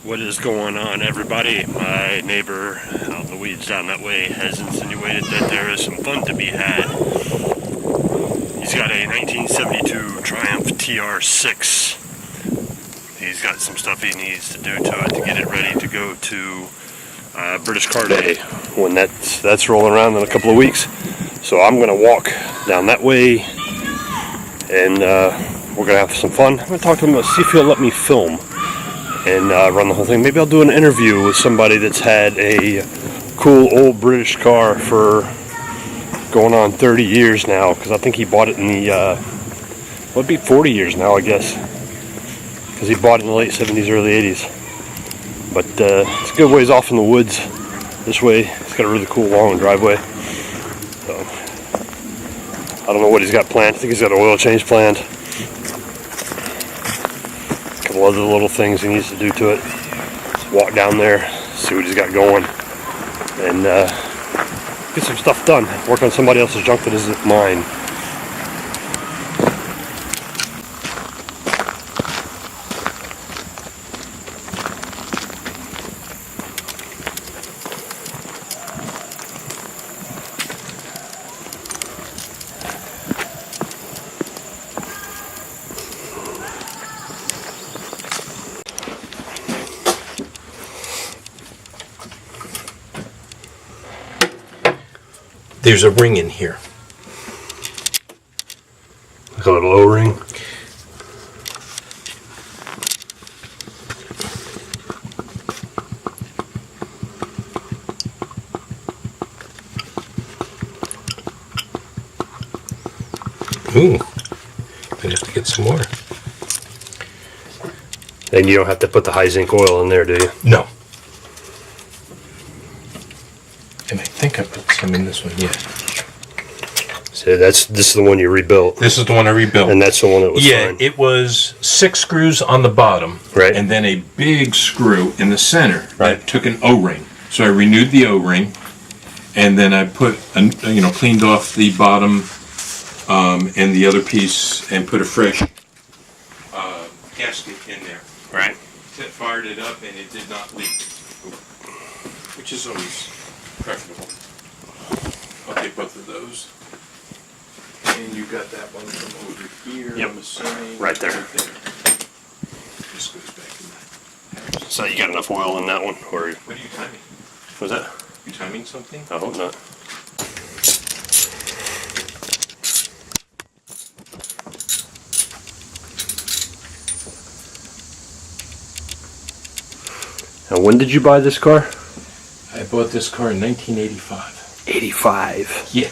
What is going on, everybody? My neighbor out in the weeds down that way has insinuated that there is some fun to be had. He's got a 1972 Triumph TR6. He's got some stuff he needs to do to it to get it ready to go to British Car Day when that's rolling around in a couple of weeks. So I'm going to walk down that way and we're going to have some fun. I'm going to talk to him, see if he'll let me film and run the whole thing. Maybe I'll do an interview with somebody that's had a cool old British car for going on 30 years now, because I think he bought it in the, it'd be 40 years now, I guess, because he bought it in the late 70s, early 80s. But it's a good ways off in the woods this way. It's got a really cool long driveway. So I don't know what he's got planned. I think he's got an oil change planned. Other little things he needs to do to it. Just walk down there, see what he's got going, and get some stuff done. Work on somebody else's junk that isn't mine. There's a ring in here. Like a little O-ring. Ooh, I have to get some more. And you don't have to put the high zinc oil in there, do you? No. And I think I put some in this one, yeah. So this is the one you rebuilt. This is the one I rebuilt. And that's the one that was fine. It was 6 screws on the bottom, right, and then a big screw in the center, right, that took an O-ring. So I renewed the O-ring, and then I put, cleaned off the bottom and the other piece, and put a fresh gasket in there. Right. That fired it up, and it did not leak, which is always preferable. I'll take both of those. And you got that one from over here, yep, I'm assuming. Right there. This goes back in that. So you got enough oil in that one? Or What are you timing? was that? You timing something? I hope not. Now, when did you buy this car? I bought this car in 1985. 85. Yeah.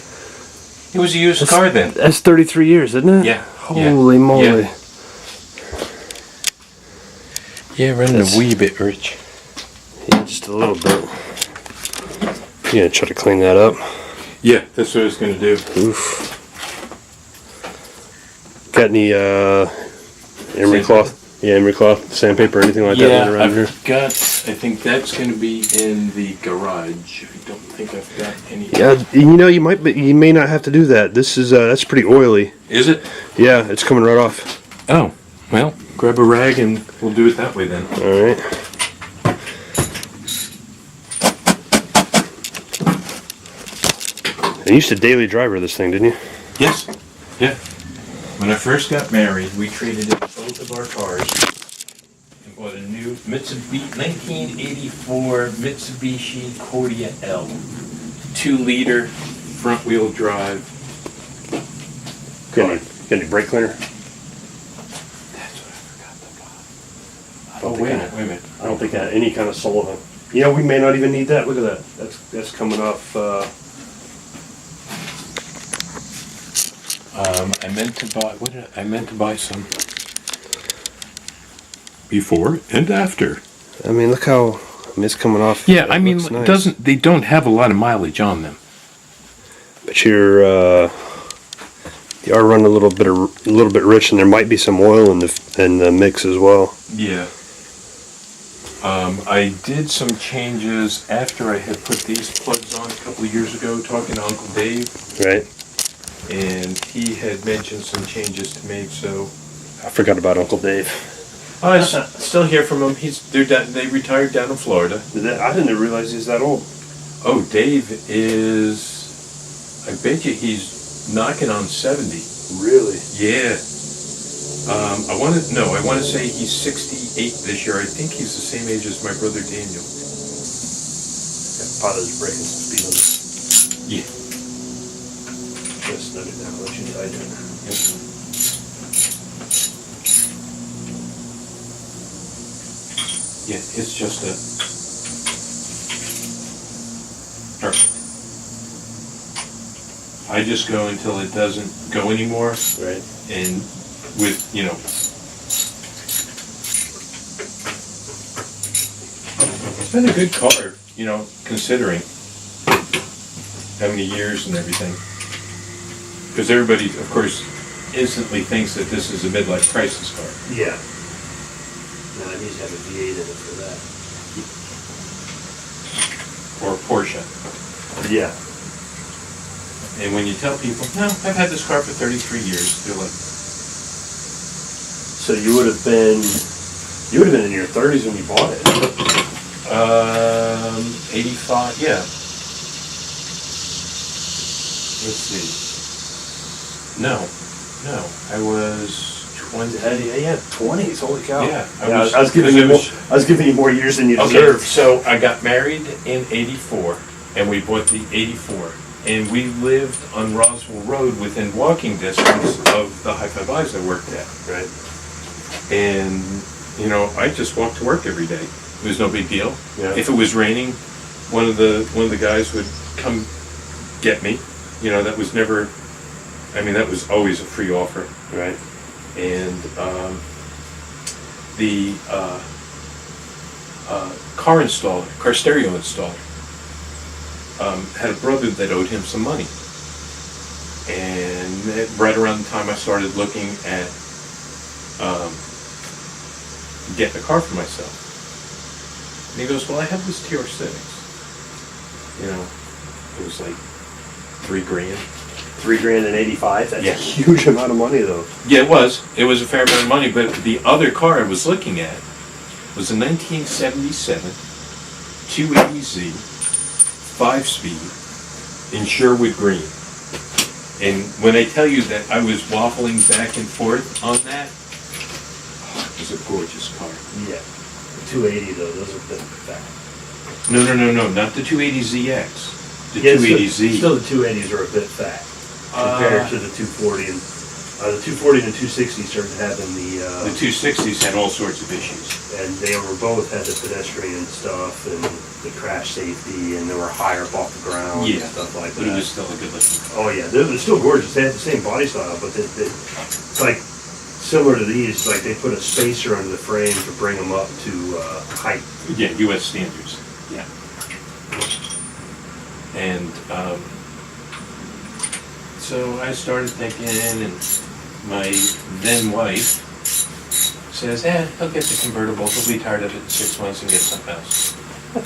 It was a used car then. That's 33 years, isn't it? Yeah. Holy moly. Yeah, running a wee bit, Rich. Yeah, just a little bit. You gonna try to clean that up? Yeah, that's what I was going to do. Oof. Got any emery cloth? Yeah, emery cloth, sandpaper, anything like that around here? I think that's going to be in the garage. I don't think I've got any. Yeah, you may not have to do that. This is that's pretty oily. Is it? Yeah, it's coming right off. Oh, well, grab a rag and we'll do it that way then. All right. You used to daily driver this thing, didn't you? Yes. Yeah. When I first got married, we traded in both of our cars and bought a new 1984 Mitsubishi Cordia L. 2-liter front-wheel drive. Got any brake cleaner? That's what I forgot to buy. Wait a minute. I don't think I had any kind of Sullivan. You know, we may not even need that. Look at that. That's coming off. I meant to buy. I meant to buy some before and after. I mean, look how it's coming off. Yeah, I mean, nice. they don't have a lot of mileage on them. But you are running a little bit rich, and there might be some oil in the mix as well. Yeah. I did some changes after I had put these plugs on a couple of years ago, talking to Uncle Dave. Right. And he had mentioned some changes to make, so I forgot about Uncle Dave. I still hear from him. They retired down in Florida. I didn't realize he's that old. Oh, Dave is, I bet you he's knocking on 70. Really? Yeah. I want to say he's 68 this year. I think he's the same age as my brother Daniel. Pilot's breaking some speed limit. Yeah. Just noted down, let you tighten it. Yeah, it's just a perfect. I just go until it doesn't go anymore, Right. and with, it's been a good car, considering how many years and everything. Because everybody, of course, instantly thinks that this is a midlife crisis car. Yeah. No, it needs to have a V8 in it for that. Or Porsche. Yeah. And when you tell people, no, I've had this car for 33 years, they're like, So you would have been in your 30s when you bought it. 85, yeah. Let's see. No, I was 20. Yeah, 20s, holy cow. Yeah, I was giving you more years than you deserve. Okay, so I got married in 84, and we bought the 84. And we lived on Roswell Road within walking distance of the High Five Eyes I worked at. Right. And, I just walked to work every day. It was no big deal. Yeah. If it was raining, one of the guys would come get me. That was never, that was always a free offer. Right. And the car stereo installer, had a brother that owed him some money. And right around the time I started looking at getting a car for myself. And he goes, well, I have this TR6. It was like $3,000. $3,000 in 85. That's Yeah. a huge amount of money, though. Yeah, it was. It was a fair amount of money, but the other car I was looking at was a 1977 280Z 5-speed in Sherwood Green. And when I tell you that I was waffling back and forth on that, it was a gorgeous car. Yeah. The 280, though, those are a bit fat. No, not the 280ZX. The Yeah, 280Z. Still, the 280s are a bit fat compared to the 240. And the 240 and the 260 started having the 260s had all sorts of issues. and they were both had the pedestrian stuff and the crash safety, and they were higher up off the ground and stuff like but that. it was still a good looking car. Oh yeah, they're still gorgeous. They had the same body style, but it's like similar to these. Like they put a spacer under the frame to bring them up to height. Yeah, U.S. standards. Yeah. And so I started thinking, and my then wife says, he'll get the convertible. He'll be tired of it in 6 months and get something else. I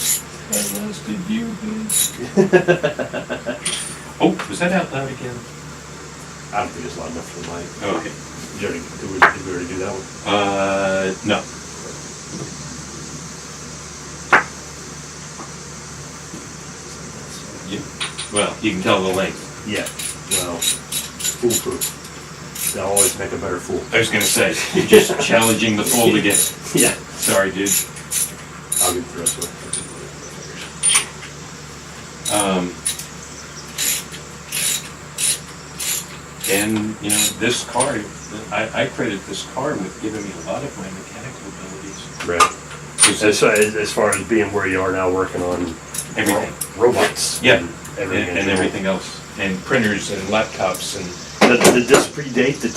lusted you, bitch. Oh, was that out loud again? I don't think it's loud enough for the mic. Oh, okay. Did we already do that one? No. Well, you can tell the length. Yeah. Well, foolproof. They'll always make a better fool. I was gonna say, you're just challenging the fool again. Yeah. Sorry, dude. I'll give the rest of it. And this car, I credit this car with giving me a lot of my mechanical abilities. Right. As far as being where you are now, working on Everything. robots. Yeah. And everything. And everything else, and printers and laptops and. Did this predate the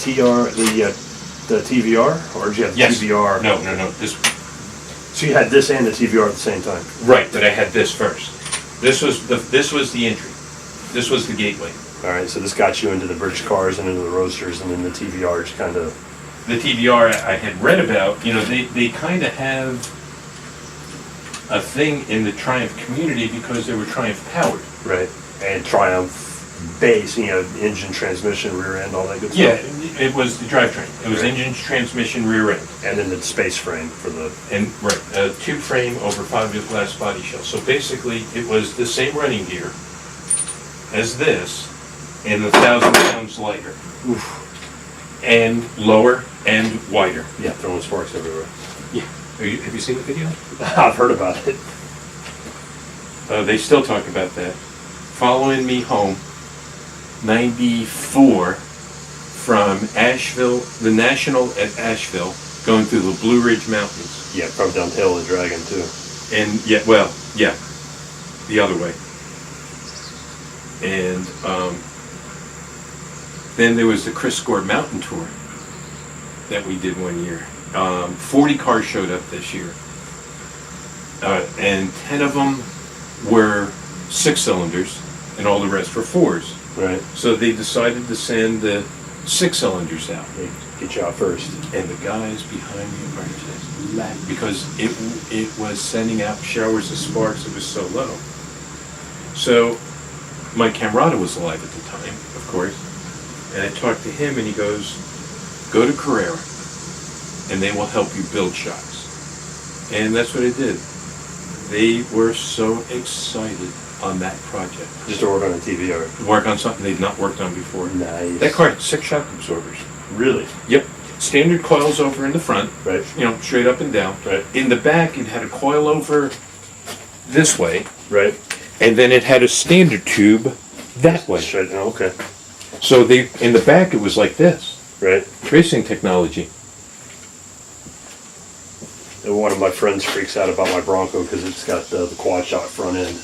the TVR, or did you have the Yes. TVR? No. This. So you had this and the TVR at the same time. Right, but I had this first. This was the entry. This was the gateway. All right. So this got you into the bridge cars and into the roadsters, and then the TVR just kind of. The TVR I had read about. They kind of have a thing in the Triumph community because they were Triumph powered. Right. And Triumph base, engine, transmission, rear end, all that good Yeah, stuff. It was the drivetrain. It was Right. engine, transmission, rear end. And then the space frame for the, And, right, a tube frame over fiberglass body shell. So basically, it was the same running gear as this, and 1,000 pounds lighter. And lower and wider. yeah, throwing sparks everywhere. Yeah. Have you seen the video? I've heard about it. They still talk about that. Following me home, 94, from Asheville, the National at Asheville, going through the Blue Ridge Mountains. Yeah, probably down Tail of the Dragon too. And yeah, well, yeah, the other way. And then there was the Chris Gore Mountain Tour that we did one year. 40 cars showed up this year. And 10 of them were 6-cylinders, and all the rest were 4s. Right. So they decided to send the 6-cylinders out. They get you out first. And the guys behind me are just laughing because it was sending out showers of sparks. It was so low. So my camarada was alive at the time, of course, and I talked to him, and he goes, "Go to Carrera, and they will help you build shocks." And that's what I did. They were so excited on that project. Just to work on a TV or Work on something they'd not worked on before. nice. That car had 6 shock absorbers. Really? Yep. Standard coils over in the front, Right. straight up and down. Right. In the back, it had a coil over this way, Right. and then it had a standard tube that way. Straight. Oh, okay. So in the back, it was like this. Right. Tracing technology. And one of my friends freaks out about my Bronco because it's got the quad shock front end,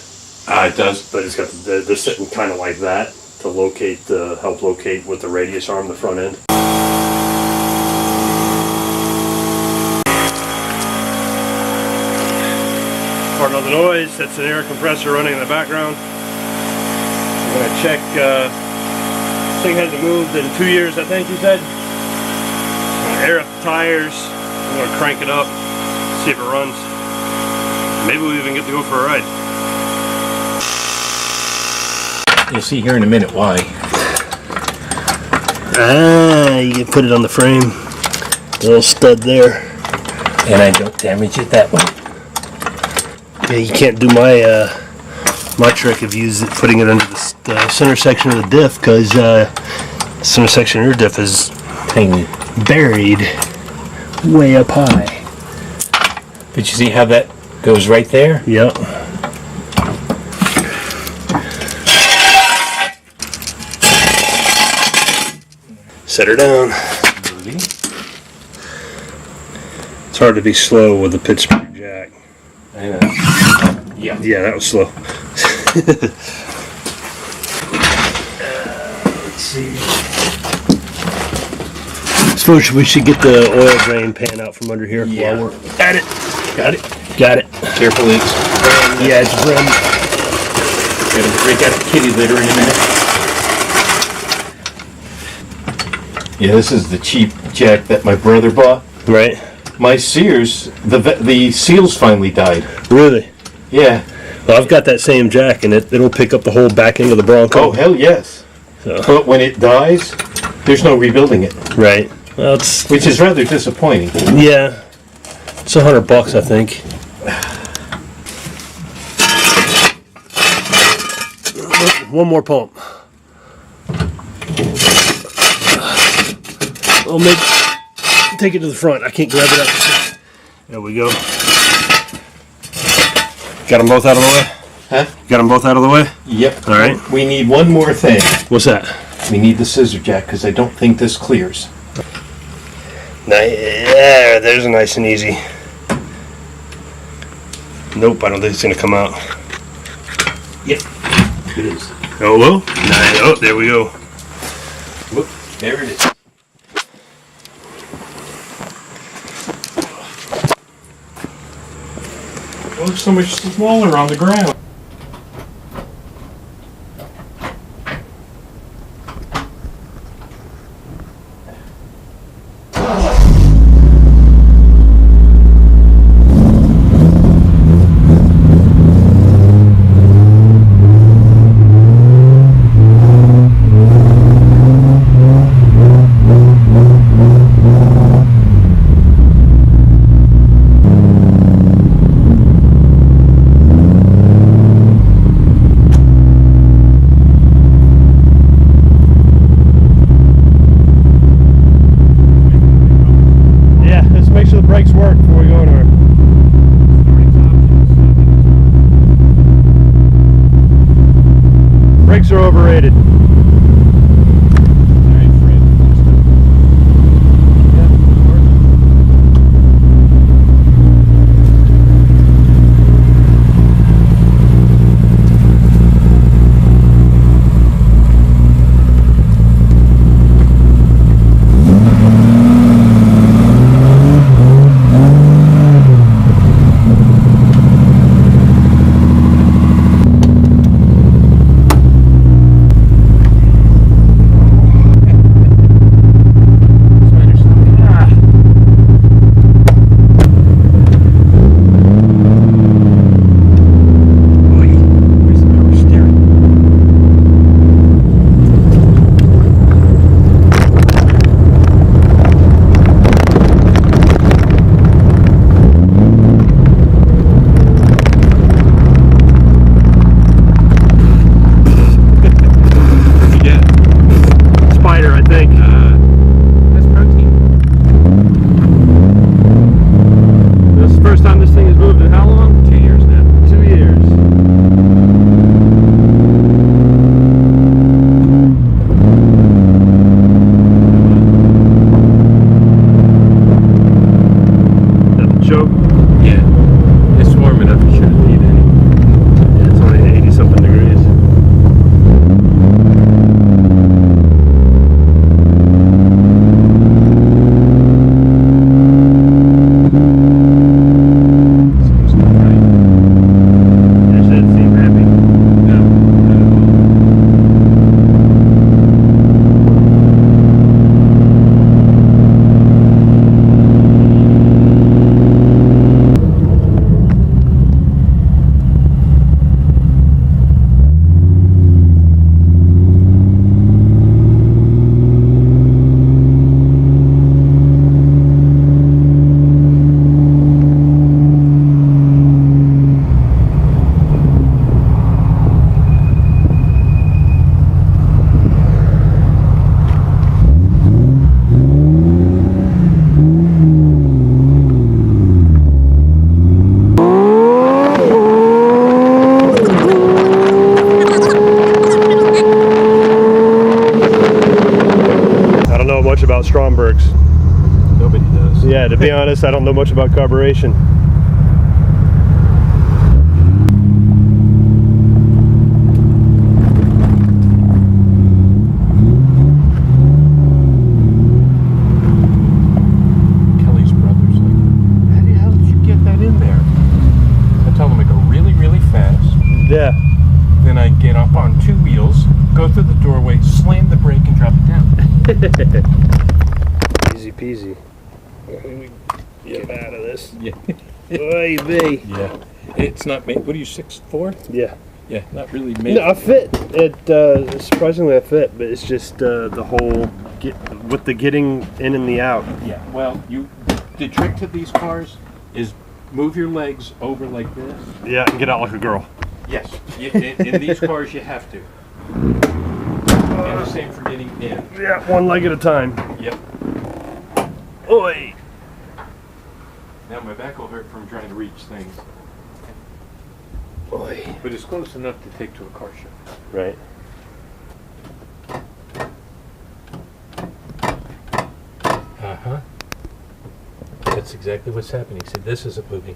It does. but it's got they're sitting kind of like that to locate, help locate with the radius arm, the front end. Pardon all the noise. That's an air compressor running in the background. I'm gonna check. This thing hasn't moved in 2 years, I think you said. I'm gonna air up the tires. I'm gonna crank it up, see if it runs. Maybe we'll even get to go for a ride. You'll see here in a minute why. Ah, you can put it on the frame. Little stud there. And I don't damage it that way. Yeah, you can't do my my trick of putting it under the center section of the diff, because center section of your diff is Tiny. buried way up high. But you see how that goes right there? Yep. Set her down. It's hard to be slow with the Pittsburgh jack. I know. Yeah. Yeah, that was slow. Let's see. Suppose we should get the oil drain pan out from under here Yeah. while we're at it. Got it. Got it. Carefully. Yeah, it's brim. Gonna break out the kitty litter in a minute. Yeah, this is the cheap jack that my brother bought. Right. My Sears, the seals finally died. Really? Yeah. Well, I've got that same jack, and it'll pick up the whole back end of the Bronco. Oh, hell yes. So, But when it dies, there's no rebuilding it, right. Well, it's which is rather disappointing. yeah. It's $100, I think. One more pump. I'll take it to the front. I can't grab it up. There we go. Got them both out of the way? Huh? Got them both out of the way? Yep. All right. We need one more thing. What's that? We need the scissor jack because I don't think this clears. Yeah, there's a nice and easy. Nope, I don't think it's gonna come out. Yep. It is. Oh, well. Nice. Oh, there we go. Whoop. There it is. It looks so much smaller on the ground. work before we go in our brakes are overrated. About Strombergs. Nobody does. Yeah, to be honest, I don't know much about carburation. Kelly's brother's like, how did you get that in there? I tell them I go really, really fast. Yeah. Then I get up on two wheels, go through the doorway, slam the brake, and drop it down. Easy peasy. Get out of this. Yeah. Oy vey. Yeah. It's not made. What are you, 6'4"? Yeah. Yeah, not really made. No, I fit. It surprisingly I fit, but it's just the whole with the getting in and the out. Yeah. Well, the trick to these cars is move your legs over like this. Yeah, and get out like a girl. Yes. In these cars, you have to. And the same for getting in. Yeah, one leg at a time. Yep. Oi. Now my back will hurt from trying to reach things. Oi. But it's close enough to take to a car show. Right. Uh-huh. That's exactly what's happening. See, this isn't moving.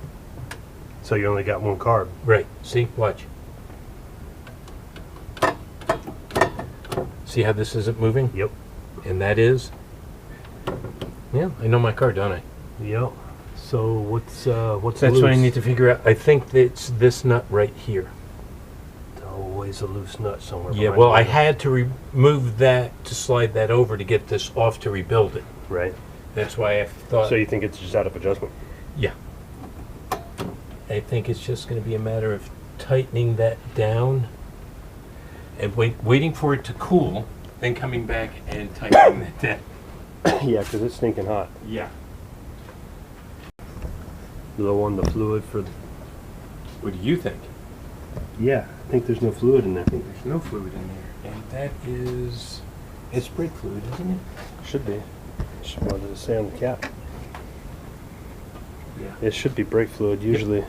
So you only got one carb. Right. See? Watch. See how this isn't moving? Yep. And that is? Yeah, I know my car, don't I? Yep. So what's That's loose? what I need to figure out. I think it's this nut right here. Always a loose nut somewhere. Yeah, well, I had to remove that to slide that over to get this off to rebuild it. Right. That's why I thought... So you think it's just out of adjustment? Yeah. I think it's just going to be a matter of tightening that down and waiting for it to cool, then coming back and tightening it down. Yeah, because it's stinking hot. Yeah. Low on the fluid for... What do you think? Yeah, I think there's no fluid in there. I think there's no fluid in there. And that is... It's brake fluid, isn't it? Should be. Just wanted to say on the cap. It should be brake fluid usually.